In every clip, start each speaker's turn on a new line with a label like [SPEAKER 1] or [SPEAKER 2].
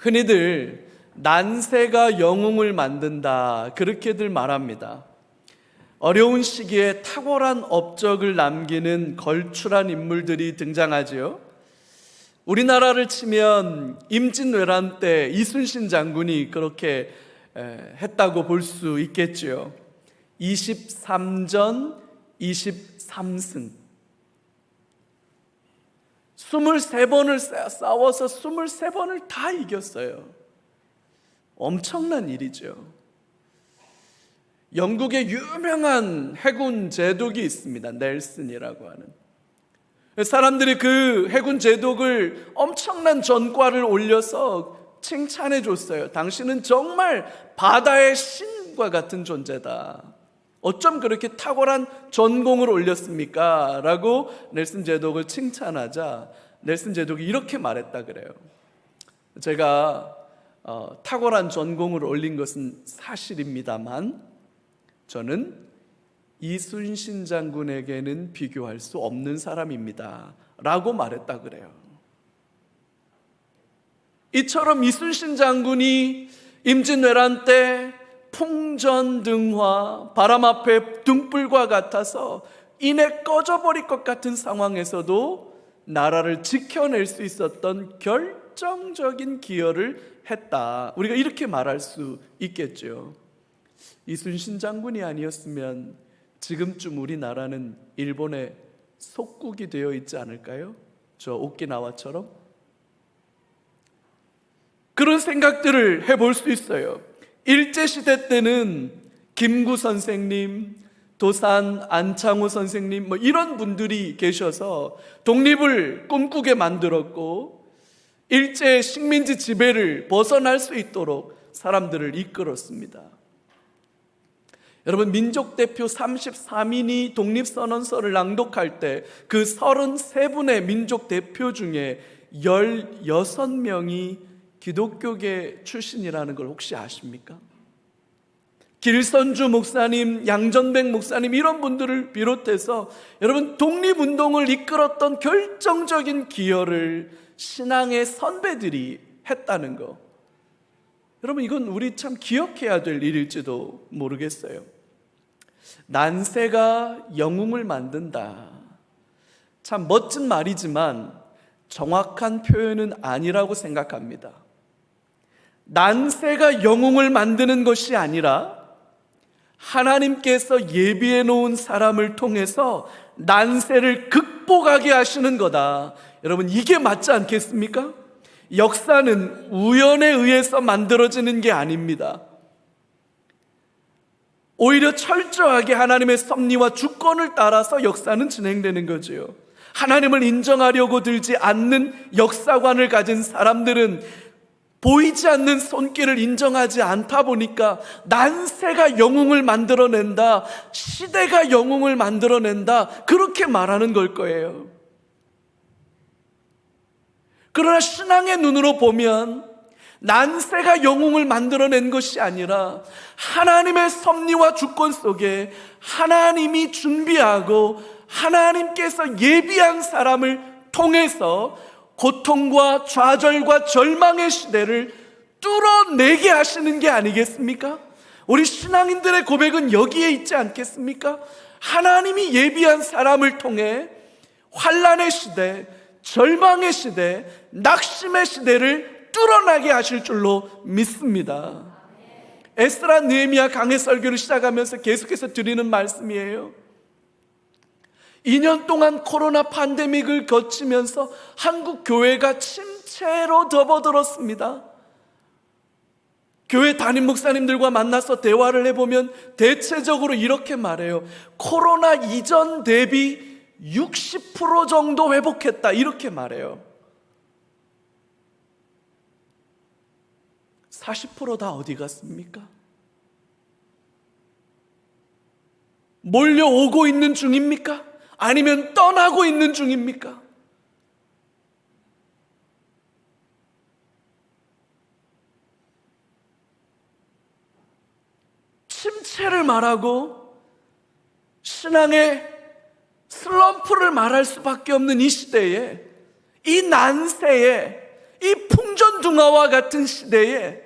[SPEAKER 1] 흔히들 난세가 영웅을 만든다 그렇게들 말합니다. 어려운 시기에 탁월한 업적을 남기는 걸출한 인물들이 등장하지요. 우리나라를 치면 임진왜란 때 이순신 장군이 그렇게 했다고 볼 수 있겠지요. 23전 23승 23번을 싸워서 23번을 다 이겼어요. 엄청난 일이죠. 영국의 유명한 해군 제독이 있습니다. 넬슨이라고 하는. 사람들이 그 해군 제독을 엄청난 전과를 올려서 칭찬해 줬어요. 당신은 정말 바다의 신과 같은 존재다. 어쩜 그렇게 탁월한 전공을 올렸습니까? 라고 넬슨 제독을 칭찬하자 넬슨 제독이 이렇게 말했다 그래요. 제가 탁월한 전공을 올린 것은 사실입니다만 저는 이순신 장군에게는 비교할 수 없는 사람입니다 라고 말했다 그래요. 이처럼 이순신 장군이 임진왜란 때 풍전등화, 바람 앞에 등불과 같아서 이내 꺼져버릴 것 같은 상황에서도 나라를 지켜낼 수 있었던 결정적인 기여를 했다. 우리가 이렇게 말할 수 있겠죠. 이순신 장군이 아니었으면 지금쯤 우리나라는 일본의 속국이 되어 있지 않을까요? 저 오키나와처럼? 그런 생각들을 해볼 수 있어요. 일제시대 때는 김구 선생님, 도산 안창호 선생님 이런 분들이 계셔서 독립을 꿈꾸게 만들었고 일제 식민지 지배를 벗어날 수 있도록 사람들을 이끌었습니다. 여러분, 민족대표 33인이 독립선언서를 낭독할 때 그 33분의 민족대표 중에 16명이 기독교계 출신이라는 걸 혹시 아십니까? 길선주 목사님, 양전백 목사님 이런 분들을 비롯해서 여러분 독립운동을 이끌었던 결정적인 기여를 신앙의 선배들이 했다는 거, 여러분 이건 우리 참 기억해야 될 일일지도 모르겠어요. 난세가 영웅을 만든다, 참 멋진 말이지만 정확한 표현은 아니라고 생각합니다. 난세가 영웅을 만드는 것이 아니라 하나님께서 예비해 놓은 사람을 통해서 난세를 극복하게 하시는 거다. 여러분, 이게 맞지 않겠습니까? 역사는 우연에 의해서 만들어지는 게 아닙니다. 오히려 철저하게 하나님의 섭리와 주권을 따라서 역사는 진행되는 거죠. 하나님을 인정하려고 들지 않는 역사관을 가진 사람들은 보이지 않는 손길을 인정하지 않다 보니까 난세가 영웅을 만들어낸다, 시대가 영웅을 만들어낸다, 그렇게 말하는 걸 거예요. 그러나 신앙의 눈으로 보면 난세가 영웅을 만들어낸 것이 아니라 하나님의 섭리와 주권 속에 하나님이 준비하고 하나님께서 예비한 사람을 통해서 고통과 좌절과 절망의 시대를 뚫어내게 하시는 게 아니겠습니까? 우리 신앙인들의 고백은 여기에 있지 않겠습니까? 하나님이 예비한 사람을 통해 환난의 시대, 절망의 시대, 낙심의 시대를 뚫어나게 하실 줄로 믿습니다. 에스라, 느헤미야 강해 설교를 시작하면서 계속해서 드리는 말씀이에요. 2년 동안 코로나 팬데믹을 거치면서 한국 교회가 침체로 접어들었습니다. 교회 담임 목사님들과 만나서 대화를 해보면 대체적으로 이렇게 말해요. 코로나 이전 대비 60% 정도 회복했다, 이렇게 말해요. 40% 다 어디 갔습니까? 몰려오고 있는 중입니까? 아니면 떠나고 있는 중입니까? 침체를 말하고 신앙의 슬럼프를 말할 수밖에 없는 이 시대에, 이 난세에, 이 풍전등화와 같은 시대에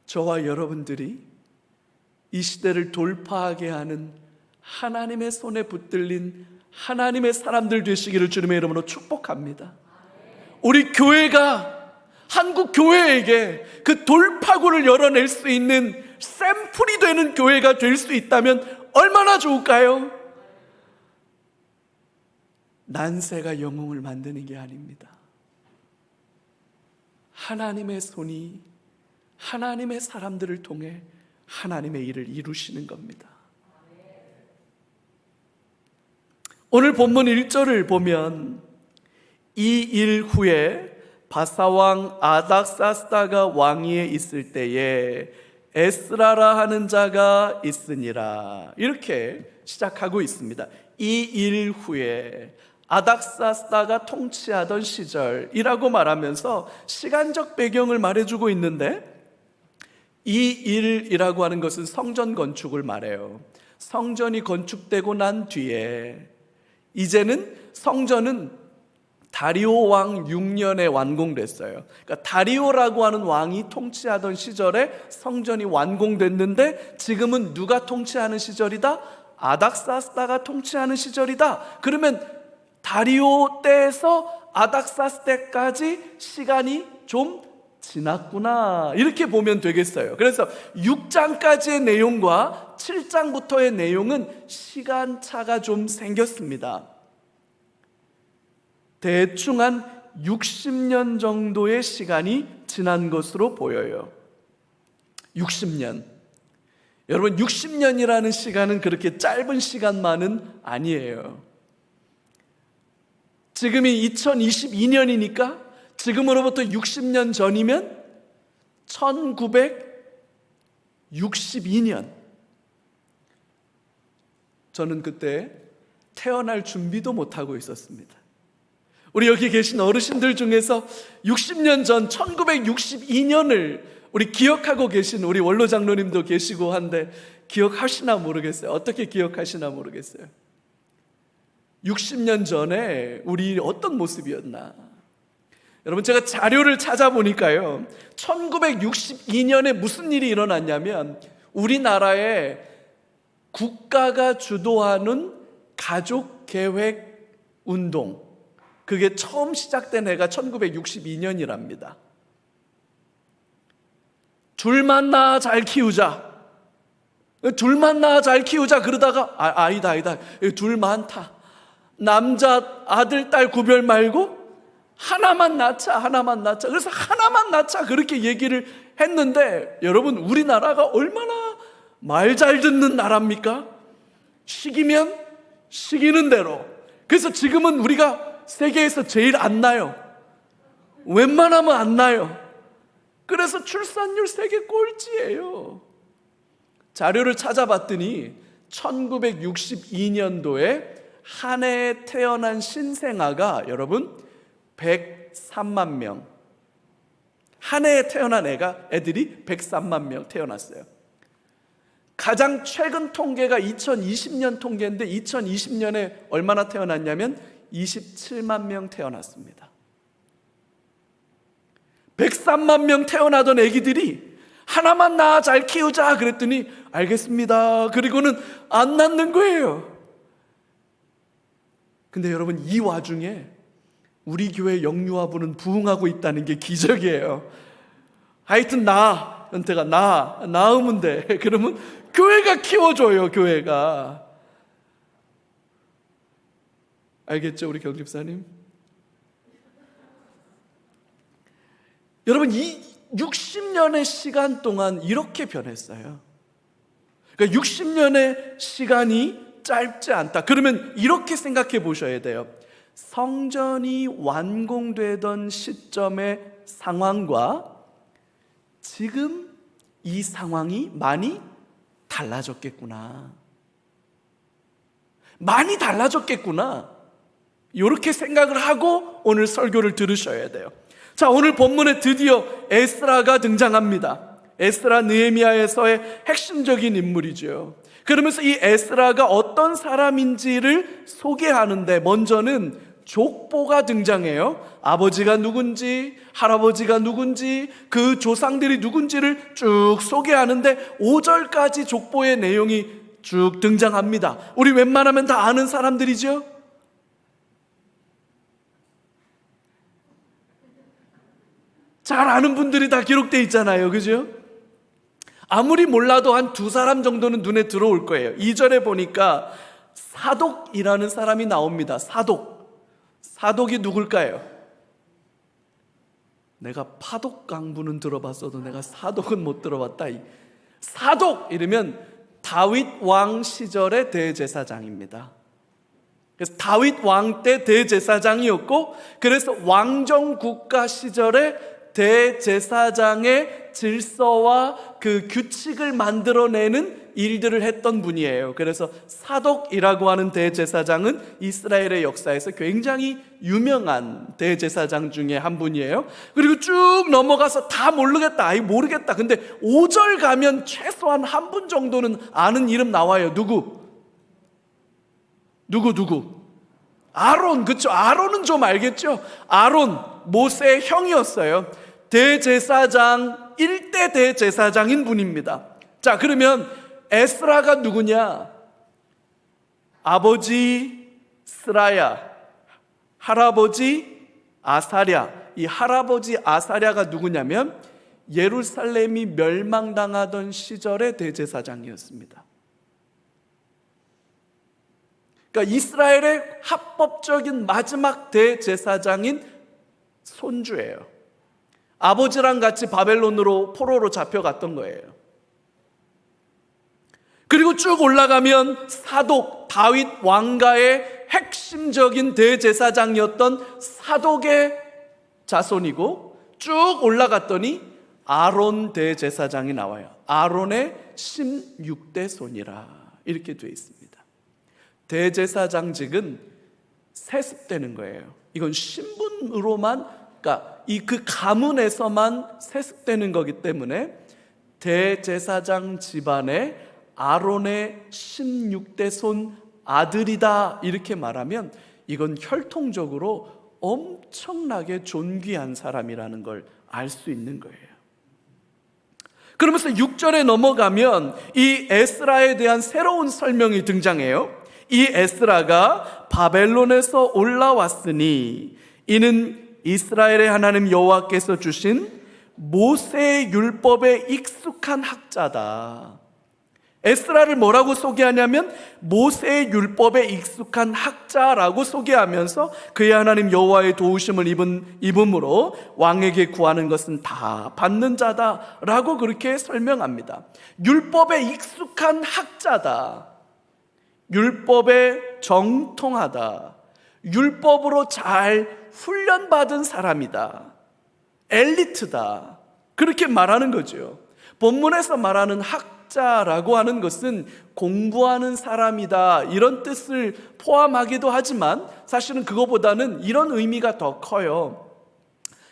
[SPEAKER 1] 저와 여러분들이 이 시대를 돌파하게 하는 하나님의 손에 붙들린 하나님의 사람들 되시기를 주님의 이름으로 축복합니다. 우리 교회가 한국 교회에게 그 돌파구를 열어낼 수 있는 샘플이 되는 교회가 될 수 있다면 얼마나 좋을까요? 난세가 영웅을 만드는 게 아닙니다. 하나님의 손이 하나님의 사람들을 통해 하나님의 일을 이루시는 겁니다. 오늘 본문 1절을 보면 이 일 후에 바사왕 아닥사스다가 왕위에 있을 때에 에스라라 하는 자가 있으니라, 이렇게 시작하고 있습니다. 이 일 후에 아닥사스다가 통치하던 시절이라고 말하면서 시간적 배경을 말해주고 있는데, 이 일이라고 하는 것은 성전 건축을 말해요. 성전이 건축되고 난 뒤에 이제는 성전은 다리오 왕 6년에 완공됐어요. 그러니까 다리오라고 하는 왕이 통치하던 시절에 성전이 완공됐는데, 지금은 누가 통치하는 시절이다? 아닥사스다가 통치하는 시절이다. 그러면 다리오 때에서 아닥사스 때까지 시간이 좀 지났구나, 이렇게 보면 되겠어요. 그래서 6장까지의 내용과 7장부터의 내용은 시간차가 좀 생겼습니다. 대충 한 60년 정도의 시간이 지난 것으로 보여요. 60년. 여러분, 60년이라는 시간은 그렇게 짧은 시간만은 아니에요. 지금이 2022년이니까 지금으로부터 60년 전이면 1962년. 저는 그때 태어날 준비도 못하고 있었습니다. 우리 여기 계신 어르신들 중에서 60년 전 1962년을 우리 기억하고 계신 우리 원로 장로님도 계시고 한데 기억하시나 모르겠어요. 어떻게 기억하시나 모르겠어요. 60년 전에 우리 어떤 모습이었나? 여러분, 제가 자료를 찾아보니까요, 1962년에 무슨 일이 일어났냐면, 우리나라에 국가가 주도하는 가족계획 운동, 그게 처음 시작된 해가 1962년이랍니다. 둘만 낳아 잘 키우자, 둘만 낳아 잘 키우자 그러다가 아니다 둘 많다, 남자 아들 딸 구별 말고 하나만 낳자. 그래서 하나만 낳자 그렇게 얘기를 했는데, 여러분, 우리나라가 얼마나 말 잘 듣는 나라입니까? 시기면 시기는 대로. 그래서 지금은 우리가 세계에서 제일 안 나요. 웬만하면 안 나요. 그래서 출산율 세계 꼴찌예요. 자료를 찾아봤더니 1962년도에 한 해에 태어난 신생아가 여러분 103만 명. 한 해에 태어난 애들이 103만 명 태어났어요. 가장 최근 통계가 2020년 통계인데 2020년에 얼마나 태어났냐면 27만 명 태어났습니다. 103만 명 태어나던 애기들이 하나만 낳아 잘 키우자 그랬더니 알겠습니다. 그리고는 안 낳는 거예요. 근데 여러분, 이 와중에 우리 교회 영유아부는 부흥하고 있다는 게 기적이에요. 하여튼 연태가 낳으면 돼. 그러면 교회가 키워줘요. 교회가. 알겠죠, 우리 경집사님? 여러분, 이 60년의 시간 동안 이렇게 변했어요. 그러니까 60년의 시간이 짧지 않다. 그러면 이렇게 생각해 보셔야 돼요. 성전이 완공되던 시점의 상황과 지금 이 상황이 많이 달라졌겠구나. 많이 달라졌겠구나. 이렇게 생각을 하고 오늘 설교를 들으셔야 돼요. 자, 오늘 본문에 드디어 에스라가 등장합니다. 에스라 느헤미야에서의 핵심적인 인물이죠. 그러면서 이 에스라가 어떤 사람인지를 소개하는데, 먼저는 족보가 등장해요. 아버지가 누군지, 할아버지가 누군지, 그 조상들이 누군지를 쭉 소개하는데 5절까지 족보의 내용이 쭉 등장합니다. 우리 웬만하면 다 아는 사람들이죠? 잘 아는 분들이 다 기록되어 있잖아요. 그죠? 아무리 몰라도 한 두 사람 정도는 눈에 들어올 거예요. 2절에 보니까 사독이라는 사람이 나옵니다. 사독이 누굴까요? 내가 파독 강부는 들어봤어도 내가 사독은 못 들어봤다. 사독 이러면 다윗 왕 시절의 대제사장입니다. 그래서 다윗 왕 때 대제사장이었고, 그래서 왕정 국가 시절에 대제사장의 질서와 그 규칙을 만들어내는 일들을 했던 분이에요. 그래서 사독이라고 하는 대제사장은 이스라엘의 역사에서 굉장히 유명한 대제사장 중에 한 분이에요. 그리고 쭉 넘어가서 다 모르겠다. 근데 5절 가면 최소한 한 분 정도는 아는 이름 나와요. 누구? 아론. 그쵸? 아론은 좀 알겠죠? 아론, 모세의 형이었어요. 대제사장, 1대 대제사장인 분입니다. 자, 그러면 에스라가 누구냐? 아버지 스라야, 할아버지 아사랴. 이 할아버지 아사랴가 누구냐면 예루살렘이 멸망당하던 시절의 대제사장이었습니다. 그러니까 이스라엘의 합법적인 마지막 대제사장인 손주예요. 아버지랑 같이 바벨론으로 포로로 잡혀갔던 거예요. 그리고 쭉 올라가면 사독, 다윗 왕가의 핵심적인 대제사장이었던 사독의 자손이고, 쭉 올라갔더니 아론 대제사장이 나와요. 아론의 16대 손이라 이렇게 되어 있습니다. 대제사장직은 세습되는 거예요. 이건 신분으로만, 그러니까 그 가문에서만 세습되는 거기 때문에 대제사장 집안의 아론의 16대 손 아들이다 이렇게 말하면 이건 혈통적으로 엄청나게 존귀한 사람이라는 걸 알 수 있는 거예요. 그러면서 6절에 넘어가면 이 에스라에 대한 새로운 설명이 등장해요. 이 에스라가 바벨론에서 올라왔으니 이는 이스라엘의 하나님 여호와께서 주신 모세의 율법에 익숙한 학자다. 에스라를 뭐라고 소개하냐면 모세의 율법에 익숙한 학자라고 소개하면서 그의 하나님 여호와의 도우심을 입음으로 왕에게 구하는 것은 다 받는 자다라고 그렇게 설명합니다. 율법에 익숙한 학자다. 율법에 정통하다. 율법으로 잘 훈련받은 사람이다. 엘리트다. 그렇게 말하는 거죠. 본문에서 말하는 학자라고 하는 것은 공부하는 사람이다 이런 뜻을 포함하기도 하지만 사실은 그거보다는 이런 의미가 더 커요.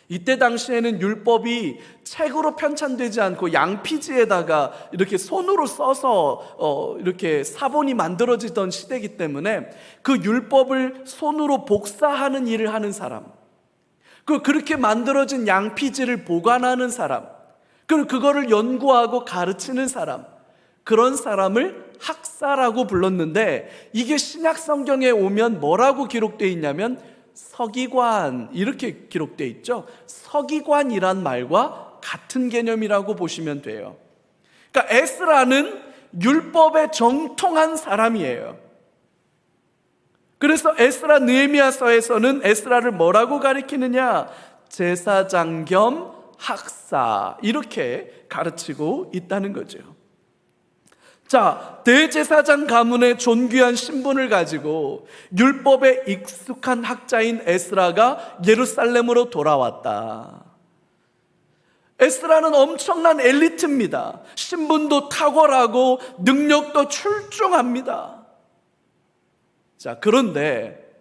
[SPEAKER 1] 이때 당시에는 율법이 책으로 편찬되지 않고 양피지에다가 이렇게 손으로 써서 이렇게 사본이 만들어지던 시대이기 때문에 그 율법을 손으로 복사하는 일을 하는 사람, 그렇게 만들어진 양피지를 보관하는 사람, 그리고 그거를 연구하고 가르치는 사람, 그런 사람을 학사라고 불렀는데 이게 신약 성경에 오면 뭐라고 기록되어 있냐면 서기관 이렇게 기록되어 있죠. 서기관이란 말과 같은 개념이라고 보시면 돼요. 그러니까 에스라는 율법에 정통한 사람이에요. 그래서 에스라 느헤미야서에서는 에스라를 뭐라고 가리키느냐? 제사장 겸 학사 이렇게 가르치고 있다는 거죠. 자, 대제사장 가문의 존귀한 신분을 가지고 율법에 익숙한 학자인 에스라가 예루살렘으로 돌아왔다. 에스라는 엄청난 엘리트입니다. 신분도 탁월하고 능력도 출중합니다. 자, 그런데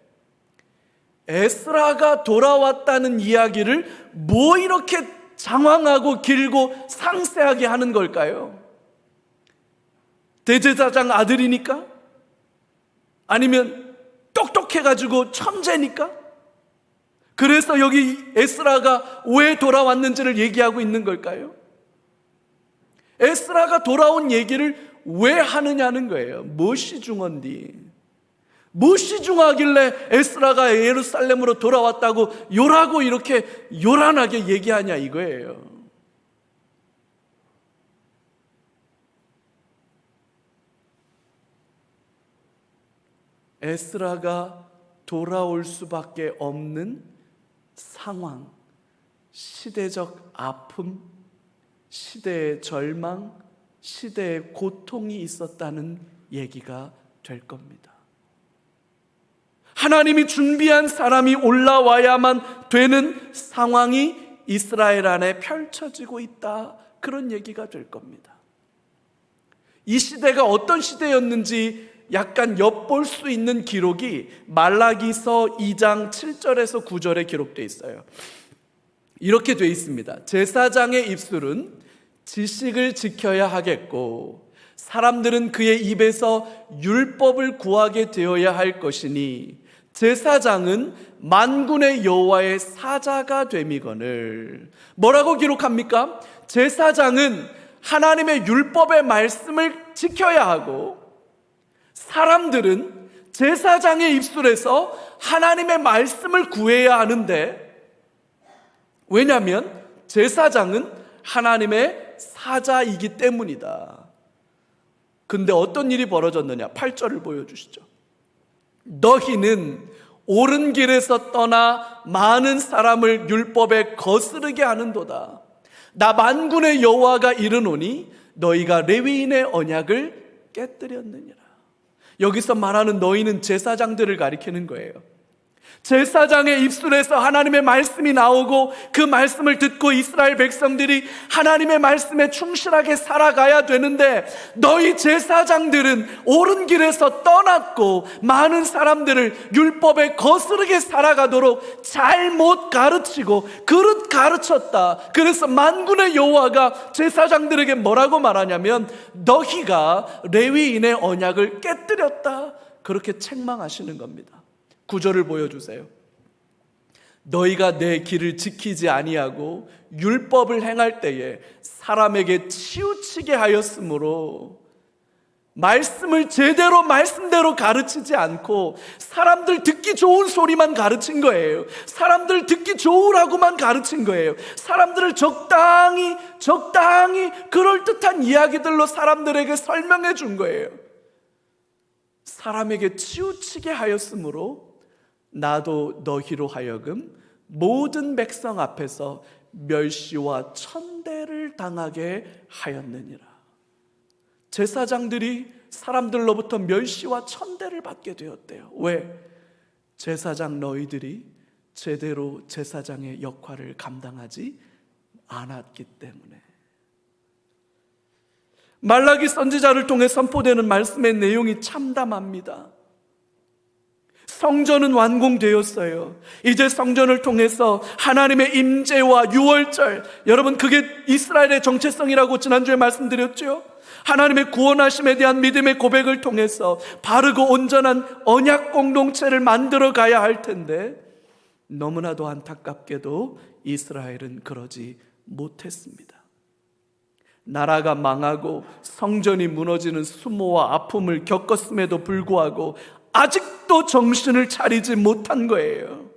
[SPEAKER 1] 에스라가 돌아왔다는 이야기를 뭐 이렇게 장황하고 길고 상세하게 하는 걸까요? 대제사장 아들이니까? 아니면 똑똑해가지고 천재니까? 그래서 여기 에스라가 왜 돌아왔는지를 얘기하고 있는 걸까요? 에스라가 돌아온 얘기를 왜 하느냐는 거예요. 무엇이 중헌디? 무엇이 중하길래 에스라가 예루살렘으로 돌아왔다고 요라고 이렇게 요란하게 얘기하냐 이거예요. 에스라가 돌아올 수밖에 없는 상황, 시대적 아픔, 시대의 절망, 시대의 고통이 있었다는 얘기가 될 겁니다. 하나님이 준비한 사람이 올라와야만 되는 상황이 이스라엘 안에 펼쳐지고 있다, 그런 얘기가 될 겁니다. 이 시대가 어떤 시대였는지 약간 엿볼 수 있는 기록이 말라기서 2장 7절에서 9절에 기록되어 있어요. 이렇게 되어 있습니다. 제사장의 입술은 지식을 지켜야 하겠고 사람들은 그의 입에서 율법을 구하게 되어야 할 것이니 제사장은 만군의 여호와의 사자가 됨이거늘. 뭐라고 기록합니까? 제사장은 하나님의 율법의 말씀을 지켜야 하고 사람들은 제사장의 입술에서 하나님의 말씀을 구해야 하는데, 왜냐하면 제사장은 하나님의 사자이기 때문이다. 근데 어떤 일이 벌어졌느냐? 8절을 보여주시죠. 너희는 옳은 길에서 떠나 많은 사람을 율법에 거스르게 하는도다. 나 만군의 여호와가 이르노니 너희가 레위인의 언약을 깨뜨렸느니라. 여기서 말하는 너희는 제사장들을 가리키는 거예요. 제사장의 입술에서 하나님의 말씀이 나오고 그 말씀을 듣고 이스라엘 백성들이 하나님의 말씀에 충실하게 살아가야 되는데, 너희 제사장들은 옳은 길에서 떠났고 많은 사람들을 율법에 거스르게 살아가도록 잘못 가르치고 그릇 가르쳤다. 그래서 만군의 여호와가 제사장들에게 뭐라고 말하냐면 너희가 레위인의 언약을 깨뜨렸다, 그렇게 책망하시는 겁니다. 구절을 보여주세요. 너희가 내 길을 지키지 아니하고 율법을 행할 때에 사람에게 치우치게 하였으므로, 말씀을 제대로 말씀대로 가르치지 않고 사람들 듣기 좋은 소리만 가르친 거예요. 사람들 듣기 좋으라고만 가르친 거예요. 사람들을 적당히 그럴듯한 이야기들로 사람들에게 설명해 준 거예요. 사람에게 치우치게 하였으므로 나도 너희로 하여금 모든 백성 앞에서 멸시와 천대를 당하게 하였느니라. 제사장들이 사람들로부터 멸시와 천대를 받게 되었대요. 왜? 제사장 너희들이 제대로 제사장의 역할을 감당하지 않았기 때문에. 말라기 선지자를 통해 선포되는 말씀의 내용이 참담합니다. 성전은 완공되었어요. 이제 성전을 통해서 하나님의 임재와 유월절, 여러분 그게 이스라엘의 정체성이라고 지난주에 말씀드렸죠. 하나님의 구원하심에 대한 믿음의 고백을 통해서 바르고 온전한 언약 공동체를 만들어 가야 할 텐데, 너무나도 안타깝게도 이스라엘은 그러지 못했습니다. 나라가 망하고 성전이 무너지는 수모와 아픔을 겪었음에도 불구하고 아직도 정신을 차리지 못한 거예요.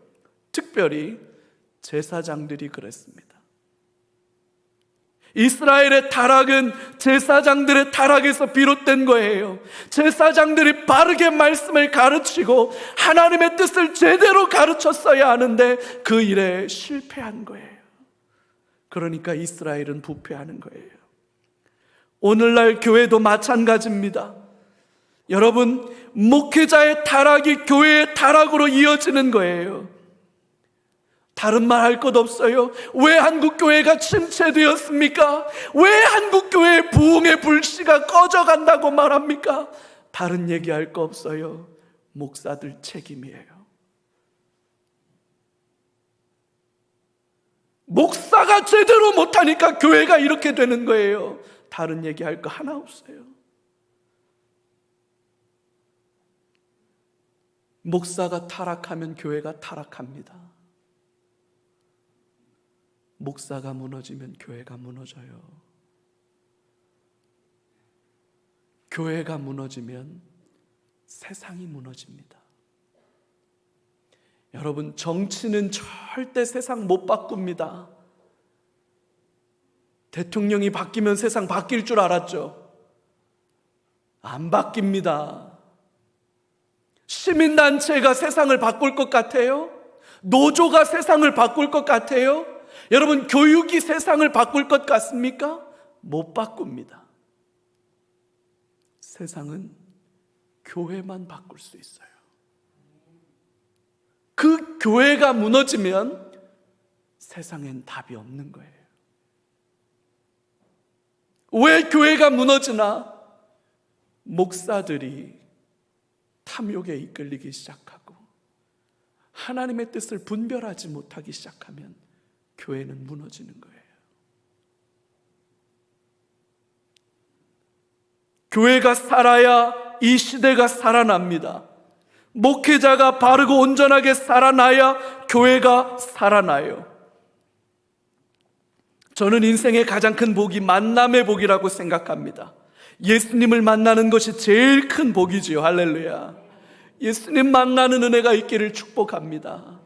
[SPEAKER 1] 특별히 제사장들이 그랬습니다. 이스라엘의 타락은 제사장들의 타락에서 비롯된 거예요. 제사장들이 바르게 말씀을 가르치고 하나님의 뜻을 제대로 가르쳤어야 하는데 그 일에 실패한 거예요. 그러니까 이스라엘은 부패하는 거예요. 오늘날 교회도 마찬가지입니다. 여러분, 목회자의 타락이 교회의 타락으로 이어지는 거예요. 다른 말 할 것 없어요. 왜 한국교회가 침체되었습니까? 왜 한국교회의 부흥의 불씨가 꺼져간다고 말합니까? 다른 얘기할 거 없어요. 목사들 책임이에요. 목사가 제대로 못하니까 교회가 이렇게 되는 거예요. 다른 얘기할 거 하나 없어요. 목사가 타락하면 교회가 타락합니다. 목사가 무너지면 교회가 무너져요. 교회가 무너지면 세상이 무너집니다. 여러분, 정치는 절대 세상 못 바꿉니다. 대통령이 바뀌면 세상 바뀔 줄 알았죠? 안 바뀝니다. 시민단체가 세상을 바꿀 것 같아요? 노조가 세상을 바꿀 것 같아요? 여러분, 교육이 세상을 바꿀 것 같습니까? 못 바꿉니다. 세상은 교회만 바꿀 수 있어요. 그 교회가 무너지면 세상엔 답이 없는 거예요. 왜 교회가 무너지나? 목사들이 탐욕에 이끌리기 시작하고 하나님의 뜻을 분별하지 못하기 시작하면 교회는 무너지는 거예요. 교회가 살아야 이 시대가 살아납니다. 목회자가 바르고 온전하게 살아나야 교회가 살아나요. 저는 인생의 가장 큰 복이 만남의 복이라고 생각합니다. 예수님을 만나는 것이 제일 큰 복이지요. 할렐루야. 예수님 만나는 은혜가 있기를 축복합니다.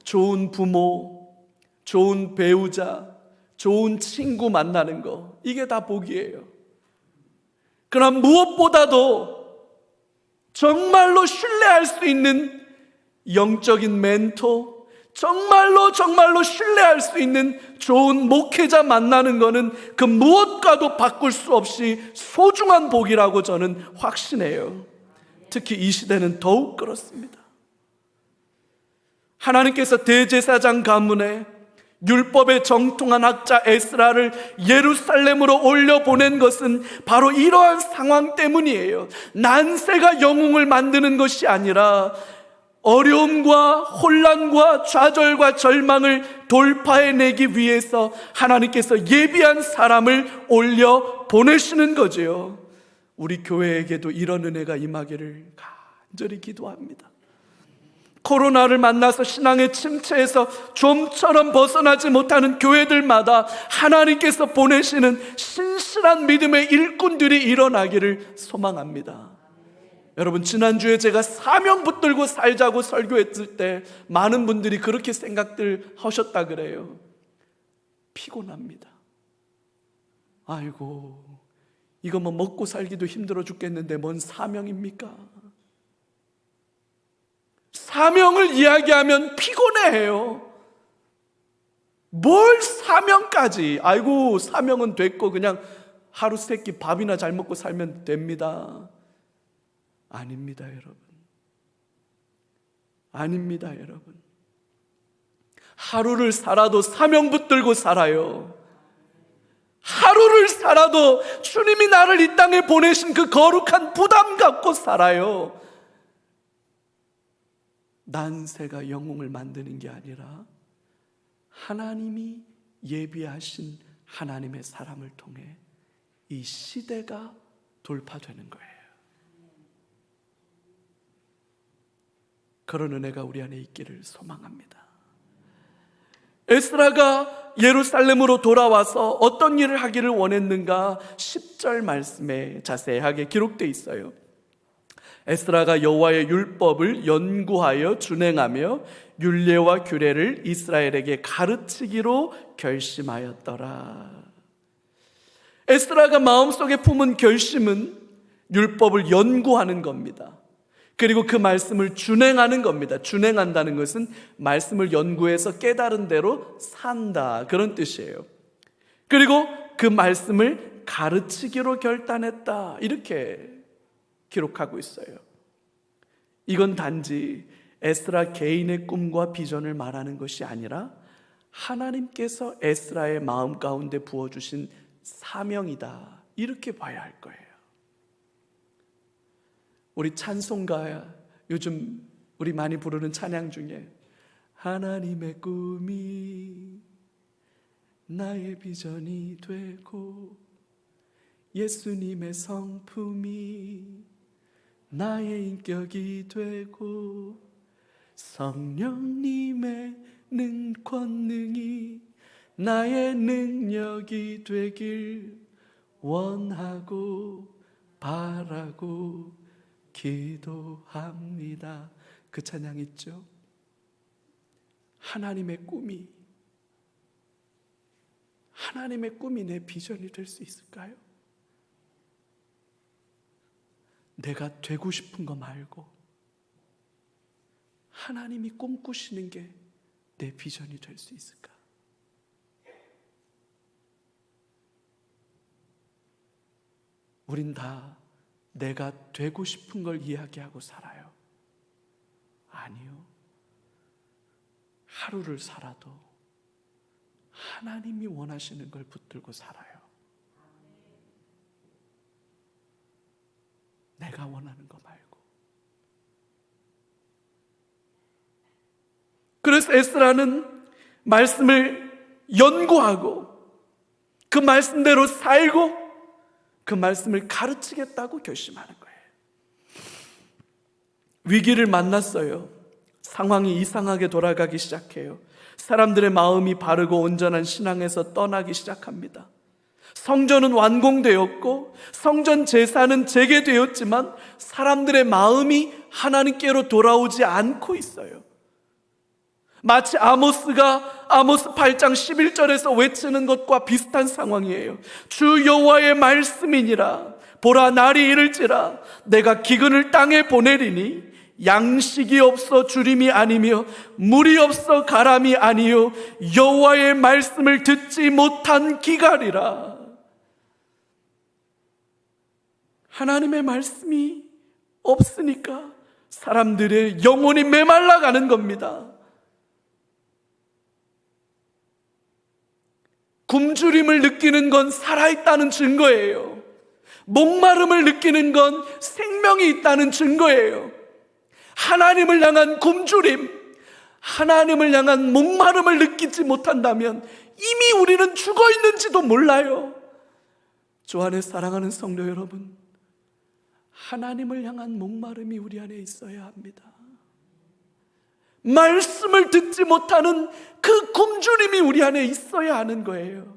[SPEAKER 1] 좋은 부모, 좋은 배우자, 좋은 친구 만나는 거, 이게 다 복이에요. 그러나 무엇보다도 정말로 신뢰할 수 있는 영적인 멘토, 정말로 신뢰할 수 있는 좋은 목회자 만나는 것은 그 무엇과도 바꿀 수 없이 소중한 복이라고 저는 확신해요. 특히 이 시대는 더욱 그렇습니다. 하나님께서 대제사장 가문에 율법에 정통한 학자 에스라를 예루살렘으로 올려보낸 것은 바로 이러한 상황 때문이에요. 난세가 영웅을 만드는 것이 아니라 어려움과 혼란과 좌절과 절망을 돌파해내기 위해서 하나님께서 예비한 사람을 올려 보내시는 거지요. 우리 교회에게도 이런 은혜가 임하기를 간절히 기도합니다. 코로나를 만나서 신앙의 침체에서 좀처럼 벗어나지 못하는 교회들마다 하나님께서 보내시는 신실한 믿음의 일꾼들이 일어나기를 소망합니다. 여러분, 지난주에 제가 사명 붙들고 살자고 설교했을 때 많은 분들이 그렇게 생각들 하셨다 그래요. 피곤합니다. 아이고, 이거 뭐 먹고 살기도 힘들어 죽겠는데 뭔 사명입니까? 사명을 이야기하면 피곤해해요. 뭘 사명까지? 아이고, 사명은 됐고 그냥 하루 세끼 밥이나 잘 먹고 살면 됩니다. 아닙니다, 여러분. 아닙니다, 여러분. 하루를 살아도 사명 붙들고 살아요. 하루를 살아도 주님이 나를 이 땅에 보내신 그 거룩한 부담 갖고 살아요. 난세가 영웅을 만드는 게 아니라 하나님이 예비하신 하나님의 사람을 통해 이 시대가 돌파되는 거예요. 그런 은혜가 우리 안에 있기를 소망합니다. 에스라가 예루살렘으로 돌아와서 어떤 일을 하기를 원했는가 10절 말씀에 자세하게 기록되어 있어요. 에스라가 여호와의 율법을 연구하여 준행하며 율례와 규례를 이스라엘에게 가르치기로 결심하였더라. 에스라가 마음속에 품은 결심은 율법을 연구하는 겁니다. 그리고 그 말씀을 준행하는 겁니다. 준행한다는 것은 말씀을 연구해서 깨달은 대로 산다, 그런 뜻이에요. 그리고 그 말씀을 가르치기로 결단했다, 이렇게 기록하고 있어요. 이건 단지 에스라 개인의 꿈과 비전을 말하는 것이 아니라 하나님께서 에스라의 마음 가운데 부어주신 사명이다, 이렇게 봐야 할 거예요. 우리 찬송가, 요즘 우리 많이 부르는 찬양 중에 하나님의 꿈이 나의 비전이 되고 예수님의 성품이 나의 인격이 되고 성령님의 권능이 나의 능력이 되길 원하고 바라고 기도합니다. 그 찬양 있죠? 하나님의 꿈이 내 비전이 될 수 있을까요? 내가 되고 싶은 거 말고 하나님이 꿈꾸시는 게 내 비전이 될 수 있을까? 우린 다 내가 되고 싶은 걸 이야기하고 살아요. 아니요. 하루를 살아도 하나님이 원하시는 걸 붙들고 살아요. 내가 원하는 거 말고. 그래서 에스라는 말씀을 연구하고 그 말씀대로 살고 그 말씀을 가르치겠다고 결심하는 거예요. 위기를 만났어요. 상황이 이상하게 돌아가기 시작해요. 사람들의 마음이 바르고 온전한 신앙에서 떠나기 시작합니다. 성전은 완공되었고 성전 제사는 재개되었지만 사람들의 마음이 하나님께로 돌아오지 않고 있어요. 마치 아모스가 아모스 8장 11절에서 외치는 것과 비슷한 상황이에요. 주 여호와의 말씀이니라. 보라, 날이 이를지라 내가 기근을 땅에 보내리니 양식이 없어 주림이 아니며 물이 없어 가람이 아니요 여호와의 말씀을 듣지 못한 기갈이라. 하나님의 말씀이 없으니까 사람들의 영혼이 메말라가는 겁니다. 굶주림을 느끼는 건 살아있다는 증거예요. 목마름을 느끼는 건 생명이 있다는 증거예요. 하나님을 향한 굶주림, 하나님을 향한 목마름을 느끼지 못한다면 이미 우리는 죽어 있는지도 몰라요. 주 안에 사랑하는 성도 여러분, 하나님을 향한 목마름이 우리 안에 있어야 합니다. 말씀을 듣지 못하는 그 굶주림이 우리 안에 있어야 하는 거예요.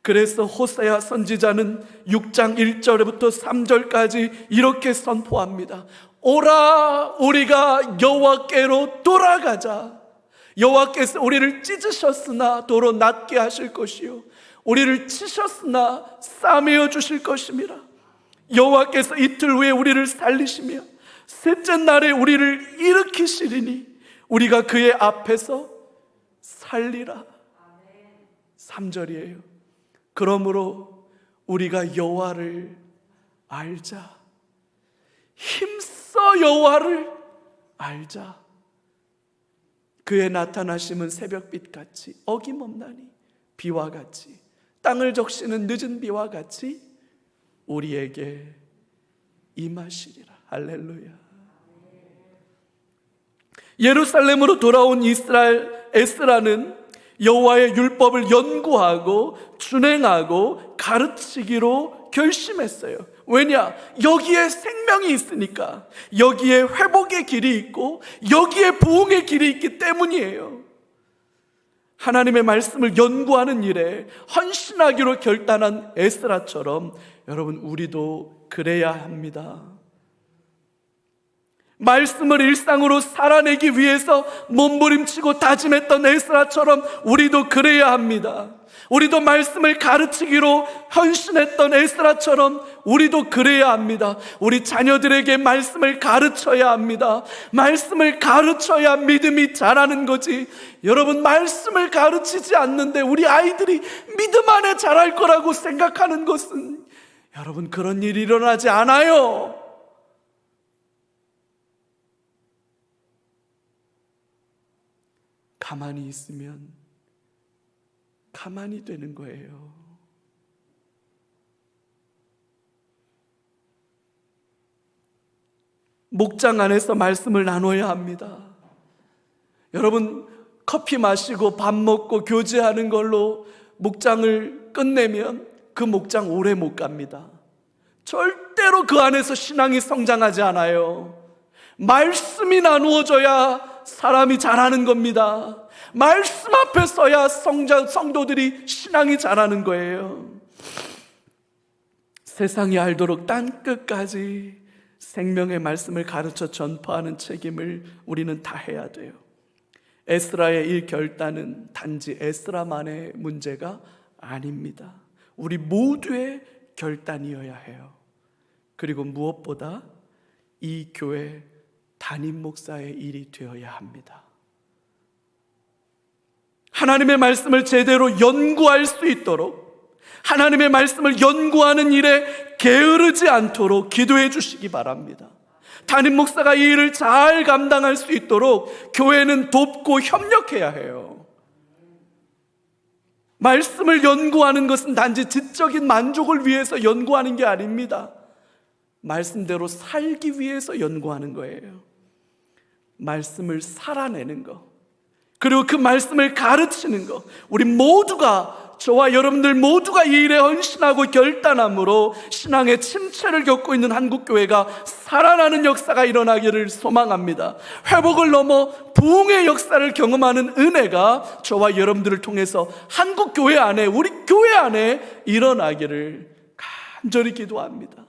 [SPEAKER 1] 그래서 호세아 선지자는 6장 1절부터 3절까지 이렇게 선포합니다. 오라, 우리가 여호와께로 돌아가자. 여호와께서 우리를 찢으셨으나 도로 낫게 하실 것이요 우리를 치셨으나 싸매어 주실 것임이라. 여호와께서 이틀 후에 우리를 살리시며 셋째 날에 우리를 일으키시리니 우리가 그의 앞에서 살리라. 3절이에요. 그러므로 우리가 여호와를 알자. 힘써 여호와를 알자. 그의 나타나심은 새벽빛같이 어김없나니 비와 같이 땅을 적시는 늦은 비와 같이 우리에게 임하시리라. 할렐루야. 예루살렘으로 돌아온 이스라엘 에스라는 여호와의 율법을 연구하고 준행하고 가르치기로 결심했어요. 왜냐? 여기에 생명이 있으니까, 여기에 회복의 길이 있고 여기에 부흥의 길이 있기 때문이에요. 하나님의 말씀을 연구하는 일에 헌신하기로 결단한 에스라처럼 여러분, 우리도 그래야 합니다. 말씀을 일상으로 살아내기 위해서 몸부림치고 다짐했던 에스라처럼 우리도 그래야 합니다. 우리도 말씀을 가르치기로 헌신했던 에스라처럼 우리도 그래야 합니다. 우리 자녀들에게 말씀을 가르쳐야 합니다. 말씀을 가르쳐야 믿음이 자라는 거지. 여러분, 말씀을 가르치지 않는데 우리 아이들이 믿음 안에 자랄 거라고 생각하는 것은, 여러분, 그런 일이 일어나지 않아요. 가만히 있으면 가만히 되는 거예요. 목장 안에서 말씀을 나눠야 합니다. 여러분, 커피 마시고 밥 먹고 교제하는 걸로 목장을 끝내면 그 목장 오래 못 갑니다. 절대로 그 안에서 신앙이 성장하지 않아요. 말씀이 나누어져야 사람이 자라는 겁니다. 말씀 앞에 서야 성도들이 신앙이 자라는 거예요. 세상이 알도록 땅끝까지 생명의 말씀을 가르쳐 전파하는 책임을 우리는 다 해야 돼요. 에스라의 이 결단은 단지 에스라만의 문제가 아닙니다. 우리 모두의 결단이어야 해요. 그리고 무엇보다 이 교회 담임 목사의 일이 되어야 합니다. 하나님의 말씀을 제대로 연구할 수 있도록, 하나님의 말씀을 연구하는 일에 게으르지 않도록 기도해 주시기 바랍니다. 담임 목사가 이 일을 잘 감당할 수 있도록 교회는 돕고 협력해야 해요. 말씀을 연구하는 것은 단지 지적인 만족을 위해서 연구하는 게 아닙니다. 말씀대로 살기 위해서 연구하는 거예요. 말씀을 살아내는 것, 그리고 그 말씀을 가르치는 것, 우리 모두가, 저와 여러분들 모두가 이 일에 헌신하고 결단함으로 신앙의 침체를 겪고 있는 한국교회가 살아나는 역사가 일어나기를 소망합니다. 회복을 넘어 부흥의 역사를 경험하는 은혜가 저와 여러분들을 통해서 한국교회 안에, 우리 교회 안에 일어나기를 간절히 기도합니다.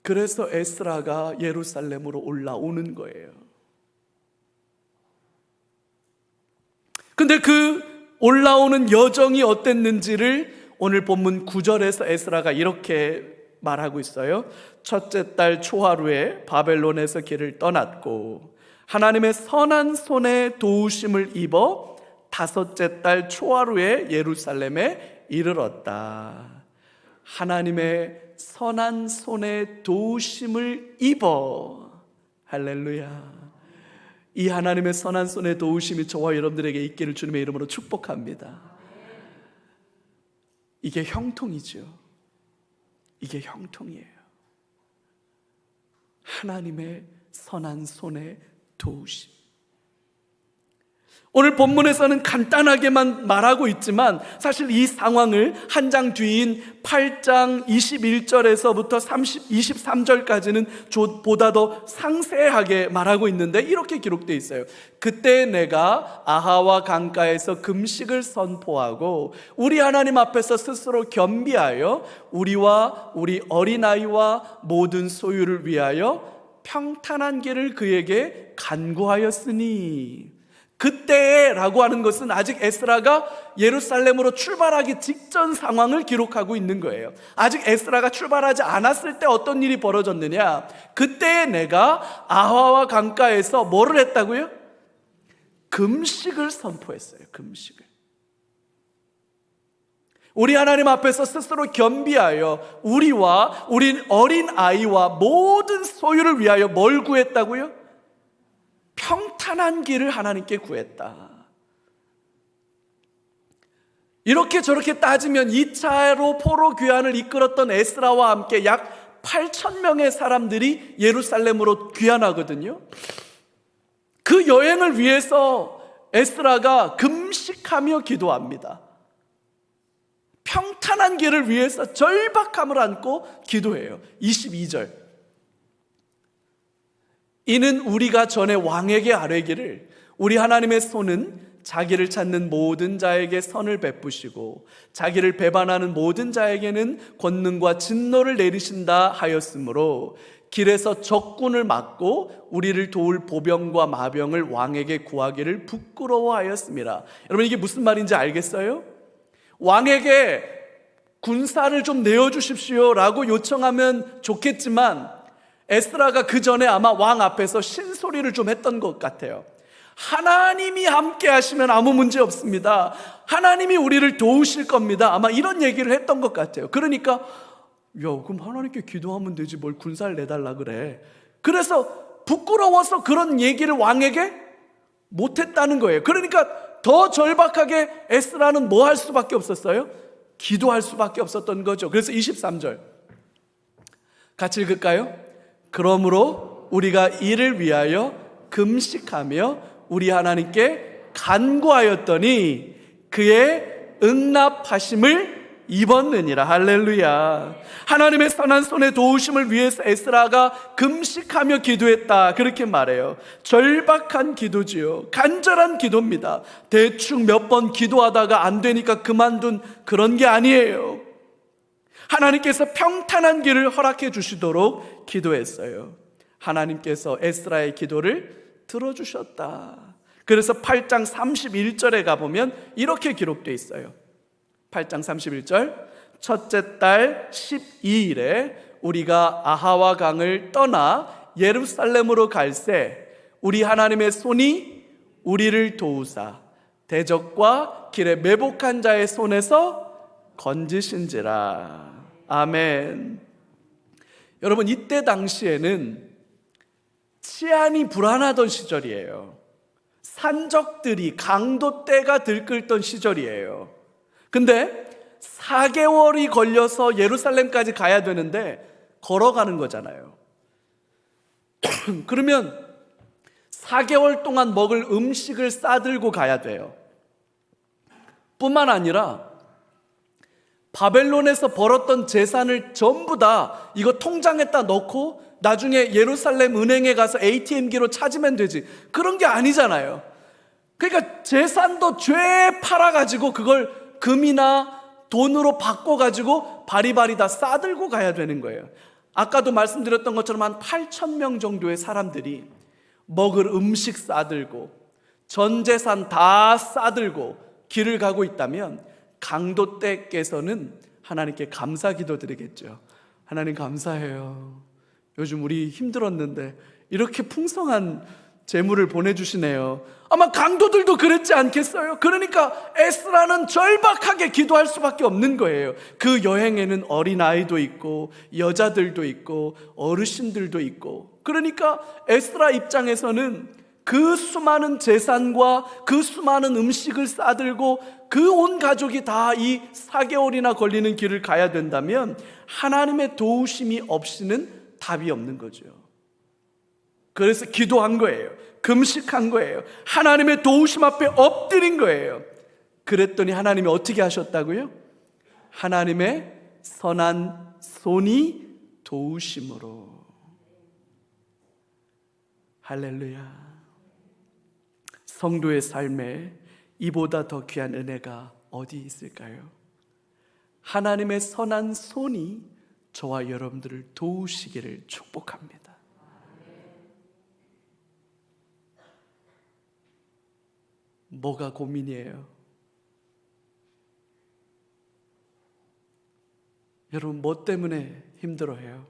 [SPEAKER 1] 그래서 에스라가 예루살렘으로 올라오는 거예요. 근데 그 올라오는 여정이 어땠는지를 오늘 본문 9절에서 에스라가 이렇게 말하고 있어요. 첫째 달 초하루에 바벨론에서 길을 떠났고 하나님의 선한 손에 도우심을 입어 다섯째 달 초하루에 예루살렘에 이르렀다. 하나님의 선한 손에 도우심을 입어. 할렐루야. 이 하나님의 선한 손의 도우심이 저와 여러분들에게 있기를 주님의 이름으로 축복합니다. 이게 형통이죠. 이게 형통이에요. 하나님의 선한 손의 도우심. 오늘 본문에서는 간단하게만 말하고 있지만 사실 이 상황을 한 장 뒤인 8장 21절에서부터 23절까지는 보다 더 상세하게 말하고 있는데 이렇게 기록되어 있어요. 그때 내가 아하와 강가에서 금식을 선포하고 우리 하나님 앞에서 스스로 겸비하여 우리와 우리 어린아이와 모든 소유를 위하여 평탄한 길을 그에게 간구하였으니, 그때라고 하는 것은 아직 에스라가 예루살렘으로 출발하기 직전 상황을 기록하고 있는 거예요. 아직 에스라가 출발하지 않았을 때 어떤 일이 벌어졌느냐, 그때 내가 아하와 강가에서 뭐를 했다고요? 금식을 선포했어요. 금식을. 우리 하나님 앞에서 스스로 겸비하여 우리와 우리 어린 아이와 모든 소유를 위하여 뭘 구했다고요? 평탄한 길을 하나님께 구했다. 이렇게 저렇게 따지면 2차로 포로 귀환을 이끌었던 에스라와 함께 약 8,000명의 사람들이 예루살렘으로 귀환하거든요. 그 여행을 위해서 에스라가 금식하며 기도합니다. 평탄한 길을 위해서 절박함을 안고 기도해요. 22절. 이는 우리가 전에 왕에게 아뢰기를 우리 하나님의 손은 자기를 찾는 모든 자에게 선을 베푸시고 자기를 배반하는 모든 자에게는 권능과 진노를 내리신다 하였으므로 길에서 적군을 막고 우리를 도울 보병과 마병을 왕에게 구하기를 부끄러워하였습니다. 여러분, 이게 무슨 말인지 알겠어요? 왕에게 군사를 좀 내어주십시오 라고 요청하면 좋겠지만 에스라가 그 전에 아마 왕 앞에서 신소리를 좀 했던 것 같아요. 하나님이 함께 하시면 아무 문제 없습니다. 하나님이 우리를 도우실 겁니다. 아마 이런 얘기를 했던 것 같아요. 그러니까 야, 그럼 하나님께 기도하면 되지 뭘 군사를 내달라 그래. 그래서 부끄러워서 그런 얘기를 왕에게 못했다는 거예요. 그러니까 더 절박하게 에스라는 뭐 할 수밖에 없었어요? 기도할 수밖에 없었던 거죠. 그래서 23절 같이 읽을까요? 그러므로 우리가 이를 위하여 금식하며 우리 하나님께 간구하였더니 그의 응답하심을 입었느니라. 할렐루야. 하나님의 선한 손의 도우심을 위해서 에스라가 금식하며 기도했다, 그렇게 말해요. 절박한 기도지요. 간절한 기도입니다. 대충 몇 번 기도하다가 안 되니까 그만둔 그런 게 아니에요. 하나님께서 평탄한 길을 허락해 주시도록 기도했어요. 하나님께서 에스라의 기도를 들어주셨다. 그래서 8장 31절에 가보면 이렇게 기록되어 있어요. 8장 31절, 첫째 달 12일에 우리가 아하와 강을 떠나 예루살렘으로 갈새 우리 하나님의 손이 우리를 도우사 대적과 길에 매복한 자의 손에서 건지신지라. 아멘. 여러분, 이때 당시에는 치안이 불안하던 시절이에요. 산적들이 강도떼가 들끓던 시절이에요. 근데 4개월이 걸려서 예루살렘까지 가야 되는데 걸어가는 거잖아요. 그러면 4개월 동안 먹을 음식을 싸들고 가야 돼요. 뿐만 아니라 바벨론에서 벌었던 재산을 전부 다 이거 통장에다 넣고 나중에 예루살렘 은행에 가서 ATM기로 찾으면 되지, 그런 게 아니잖아요. 그러니까 재산도 죄 팔아가지고 그걸 금이나 돈으로 바꿔가지고 바리바리 다 싸들고 가야 되는 거예요. 아까도 말씀드렸던 것처럼 한 8,000명 정도의 사람들이 먹을 음식 싸들고 전 재산 다 싸들고 길을 가고 있다면 강도떼께서는 하나님께 감사 기도 드리겠죠. 하나님 감사해요. 요즘 우리 힘들었는데 이렇게 풍성한 재물을 보내주시네요. 아마 강도들도 그랬지 않겠어요? 그러니까 에스라는 절박하게 기도할 수밖에 없는 거예요. 그 여행에는 어린아이도 있고 여자들도 있고 어르신들도 있고, 그러니까 에스라 입장에서는 그 수많은 재산과 그 수많은 음식을 싸들고 그 온 가족이 다 이 4개월이나 걸리는 길을 가야 된다면 하나님의 도우심이 없이는 답이 없는 거죠. 그래서 기도한 거예요. 금식한 거예요. 하나님의 도우심 앞에 엎드린 거예요. 그랬더니 하나님이 어떻게 하셨다고요? 하나님의 선한 손이 도우심으로. 할렐루야. 성도의 삶에 이보다 더 귀한 은혜가 어디 있을까요? 하나님의 선한 손이 저와 여러분들을 도우시기를 축복합니다. 뭐가 고민이에요? 여러분, 뭐 때문에 힘들어해요?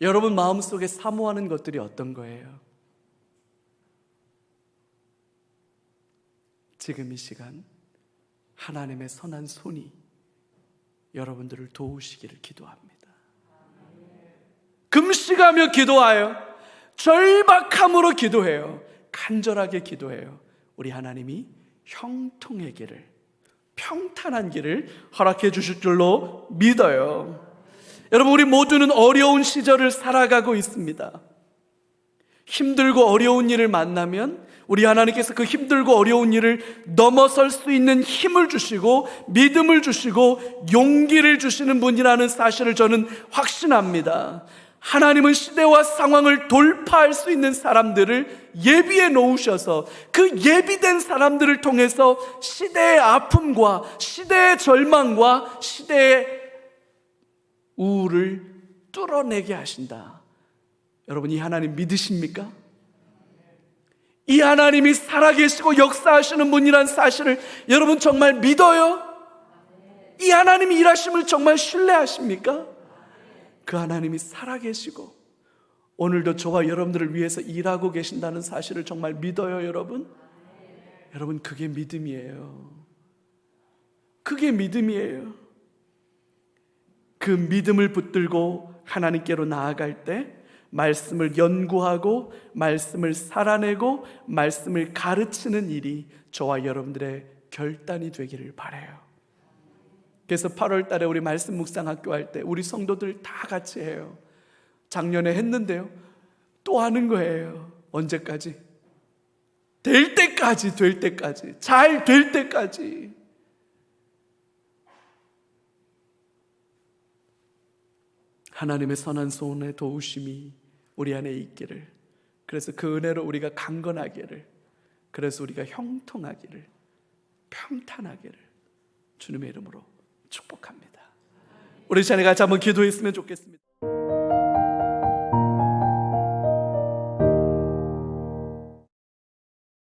[SPEAKER 1] 여러분 마음속에 사모하는 것들이 어떤 거예요? 지금 이 시간 하나님의 선한 손이 여러분들을 도우시기를 기도합니다. 금식하며 기도하여 절박함으로 기도해요. 간절하게 기도해요. 우리 하나님이 형통의 길을, 평탄한 길을 허락해 주실 줄로 믿어요. 여러분, 우리 모두는 어려운 시절을 살아가고 있습니다. 힘들고 어려운 일을 만나면 우리 하나님께서 그 힘들고 어려운 일을 넘어설 수 있는 힘을 주시고 믿음을 주시고 용기를 주시는 분이라는 사실을 저는 확신합니다. 하나님은 시대와 상황을 돌파할 수 있는 사람들을 예비해 놓으셔서 그 예비된 사람들을 통해서 시대의 아픔과 시대의 절망과 시대의 우울을 뚫어내게 하신다. 여러분, 이 하나님 믿으십니까? 이 하나님이 살아계시고 역사하시는 분이란 사실을 여러분 정말 믿어요? 이 하나님이 일하심을 정말 신뢰하십니까? 그 하나님이 살아계시고 오늘도 저와 여러분들을 위해서 일하고 계신다는 사실을 정말 믿어요, 여러분? 여러분, 그게 믿음이에요. 그게 믿음이에요. 그 믿음을 붙들고 하나님께로 나아갈 때 말씀을 연구하고 말씀을 살아내고 말씀을 가르치는 일이 저와 여러분들의 결단이 되기를 바라요. 그래서 8월 달에 우리 말씀 묵상학교 할 때 우리 성도들 다 같이 해요. 작년에 했는데요, 또 하는 거예요. 언제까지? 될 때까지, 될 때까지, 잘 될 때까지. 하나님의 선한 손의 도우심이 우리 안에 있기를, 그래서 그 은혜로 우리가 강건하기를, 그래서 우리가 형통하기를, 평탄하기를 주님의 이름으로 축복합니다. 우리 자녀 같이 한번 기도했으면 좋겠습니다.